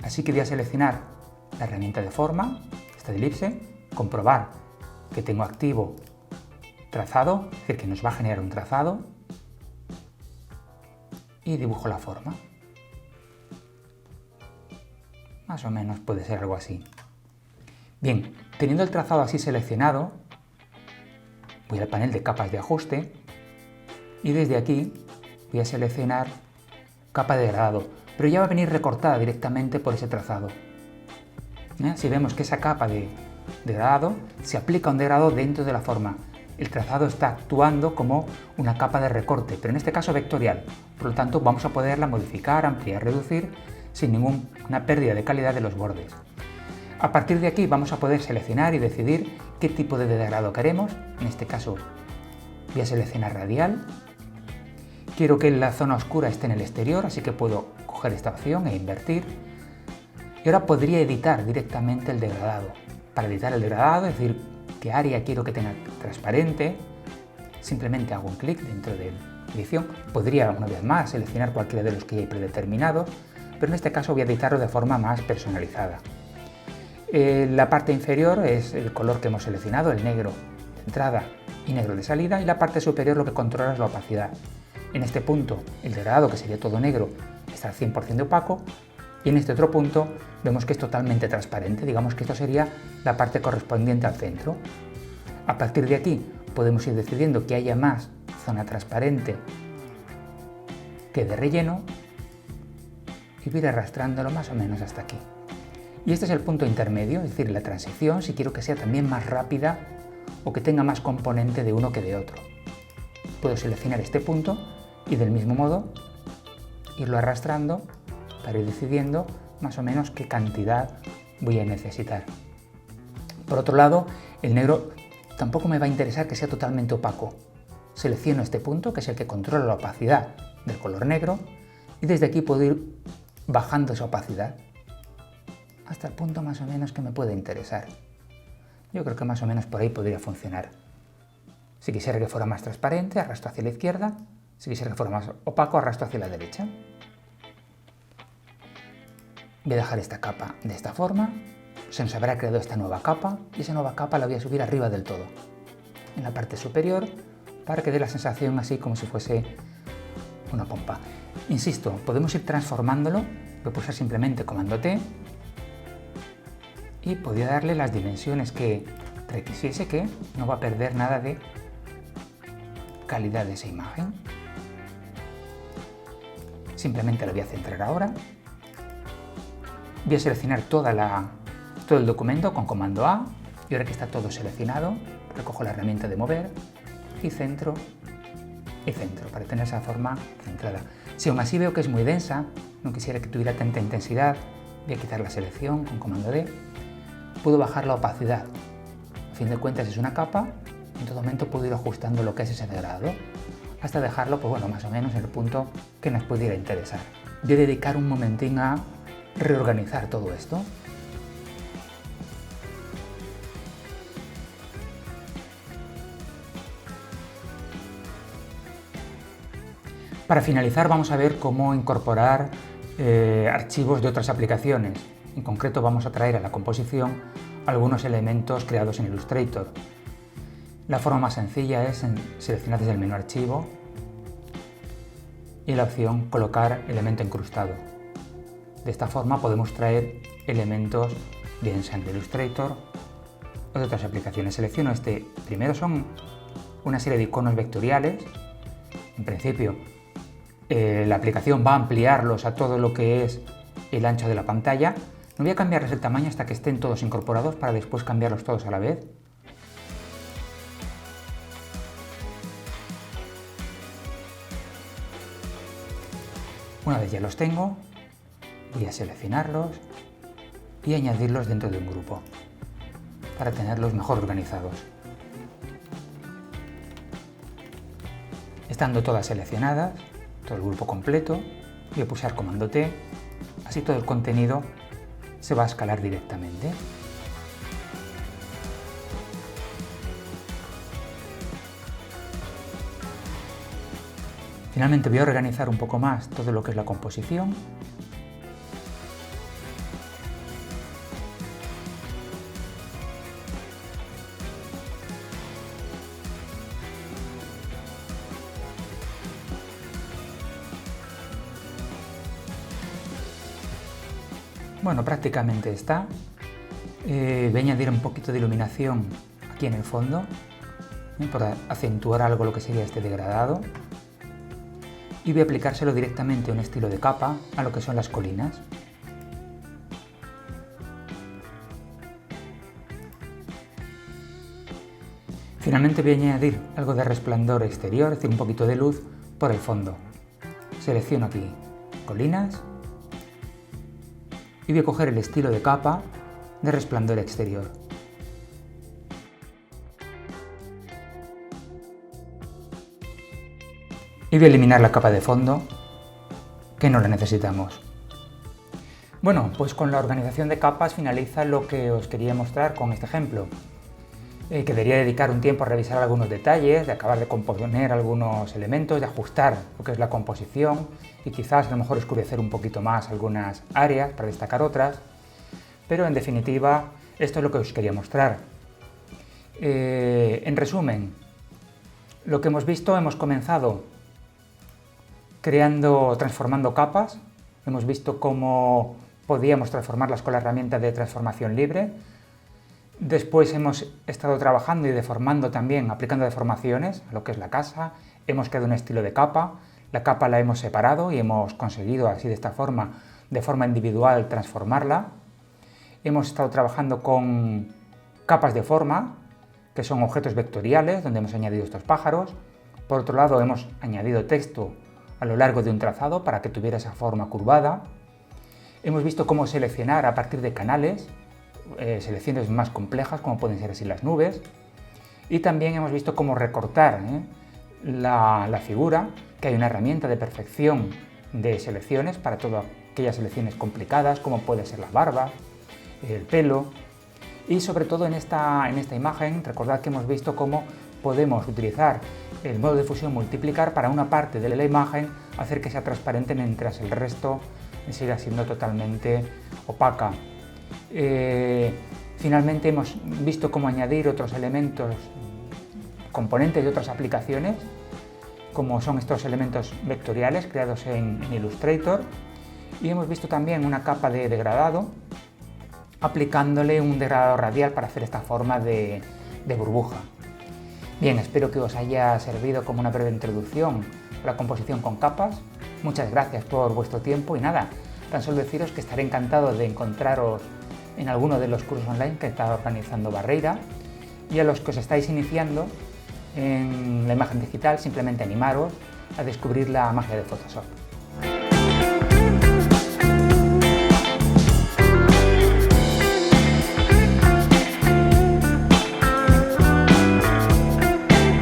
Así que voy a seleccionar la herramienta de forma, esta de elipse, comprobar que tengo activo trazado, es decir, que nos va a generar un trazado y dibujo la forma. Más o menos puede ser algo así. Bien, teniendo el trazado así seleccionado, voy al panel de capas de ajuste y desde aquí voy a seleccionar capa de degradado, pero ya va a venir recortada directamente por ese trazado. Si vemos que esa capa de degradado se aplica a un degradado dentro de la forma, el trazado está actuando como una capa de recorte, pero en este caso vectorial, por lo tanto vamos a poderla modificar, ampliar, reducir sin ninguna pérdida de calidad de los bordes. A partir de aquí vamos a poder seleccionar y decidir qué tipo de degradado queremos. En este caso voy a seleccionar radial. Quiero que la zona oscura esté en el exterior, así que puedo coger esta opción e invertir. Y ahora podría editar directamente el degradado. Para editar el degradado, es decir, qué área quiero que tenga transparente, simplemente hago un clic dentro de edición. Podría, una vez más, seleccionar cualquiera de los que hay predeterminados, pero en este caso voy a editarlo de forma más personalizada. La parte inferior es el color que hemos seleccionado, el negro de entrada y negro de salida, y la parte superior lo que controla es la opacidad. En este punto el degradado, que sería todo negro, está al 100% opaco, y en este otro punto vemos que es totalmente transparente. Digamos que esto sería la parte correspondiente al centro. A partir de aquí podemos ir decidiendo que haya más zona transparente que de relleno y ir arrastrándolo más o menos hasta aquí. Y este es el punto intermedio, es decir, la transición, si quiero que sea también más rápida o que tenga más componente de uno que de otro. Puedo seleccionar este punto y del mismo modo irlo arrastrando para ir decidiendo más o menos qué cantidad voy a necesitar. Por otro lado, el negro tampoco me va a interesar que sea totalmente opaco. Selecciono este punto, que es el que controla la opacidad del color negro, y desde aquí puedo ir bajando esa opacidad. hasta el punto más o menos que me puede interesar. Yo creo que más o menos por ahí podría funcionar. Si quisiera que fuera más transparente, arrastro hacia la izquierda. Si quisiera que fuera más opaco, arrastro hacia la derecha. Voy a dejar esta capa de esta forma. Se nos habrá creado esta nueva capa y esa nueva capa la voy a subir arriba del todo, en la parte superior, para que dé la sensación así como si fuese una pompa. Insisto, podemos ir transformándolo. Voy a pulsar simplemente comando T y podría darle las dimensiones que requisiese, que no va a perder nada de calidad de esa imagen. Simplemente lo voy a centrar ahora. Voy a seleccionar todo el documento con comando A y ahora que está todo seleccionado, recojo la herramienta de mover y centro para tener esa forma centrada. Si aún así veo que es muy densa, no quisiera que tuviera tanta intensidad, voy a quitar la selección con comando D. Puedo bajar la opacidad. A fin de cuentas es una capa, en todo momento puedo ir ajustando lo que es ese degradado hasta dejarlo, pues bueno, más o menos en el punto que nos pudiera interesar. Voy a dedicar un momentín a reorganizar todo esto. Para finalizar vamos a ver cómo incorporar archivos de otras aplicaciones. En concreto vamos a traer a la composición algunos elementos creados en Illustrator. La forma más sencilla es seleccionar desde el menú Archivo y la opción Colocar elemento incrustado. De esta forma podemos traer elementos bien sean de Illustrator o de otras aplicaciones. Selecciono este primero, son una serie de iconos vectoriales. En principio la aplicación va a ampliarlos a todo lo que es el ancho de la pantalla. No voy a cambiarles el tamaño hasta que estén todos incorporados para después cambiarlos todos a la vez. Una vez ya los tengo, voy a seleccionarlos y añadirlos dentro de un grupo para tenerlos mejor organizados. Estando todas seleccionadas, todo el grupo completo, voy a pulsar comando T, así todo el contenido se va a escalar directamente. Finalmente voy a organizar un poco más todo lo que es la composición. Bueno, prácticamente está. Voy a añadir un poquito de iluminación aquí en el fondo, para acentuar algo lo que sería este degradado. Y voy a aplicárselo directamente a un estilo de capa a lo que son las colinas. Finalmente voy a añadir algo de resplandor exterior, es decir, un poquito de luz por el fondo. Selecciono aquí colinas y voy a coger el estilo de capa de resplandor exterior. Y voy a eliminar la capa de fondo, que no la necesitamos. Bueno, pues con la organización de capas finaliza lo que os quería mostrar con este ejemplo. Que debería dedicar un tiempo a revisar algunos detalles, de acabar de componer algunos elementos, de ajustar lo que es la composición y quizás a lo mejor oscurecer un poquito más algunas áreas para destacar otras. Pero en definitiva, esto es lo que os quería mostrar. En resumen, lo que hemos visto, hemos comenzado transformando capas. Hemos visto cómo podíamos transformarlas con la herramienta de transformación libre. Después hemos estado trabajando y deformando también, aplicando deformaciones a lo que es la casa. Hemos creado un estilo de capa. La capa la hemos separado y hemos conseguido así de esta forma, de forma individual, transformarla. Hemos estado trabajando con capas de forma, que son objetos vectoriales, donde hemos añadido estos pájaros. Por otro lado, hemos añadido texto a lo largo de un trazado para que tuviera esa forma curvada. Hemos visto cómo seleccionar a partir de canales, selecciones más complejas, como pueden ser así las nubes. Y también hemos visto cómo recortar la figura, que hay una herramienta de perfección de selecciones para todas aquellas selecciones complicadas, como puede ser la barba. el pelo. Y sobre todo en esta imagen, recordad que hemos visto cómo podemos utilizar el modo de fusión multiplicar para una parte de la imagen hacer que sea transparente mientras el resto siga siendo totalmente opaca. Finalmente hemos visto cómo añadir otros elementos, componentes de otras aplicaciones, como son estos elementos vectoriales creados en Illustrator, y hemos visto también una capa de degradado, aplicándole un degradado radial para hacer esta forma de burbuja. Bien, espero que os haya servido como una breve introducción a la composición con capas. Muchas gracias por vuestro tiempo y nada, tan solo deciros que estaré encantado de encontraros en alguno de los cursos online que está organizando Barreira, y a los que os estáis iniciando en la imagen digital, simplemente animaros a descubrir la magia de Photoshop.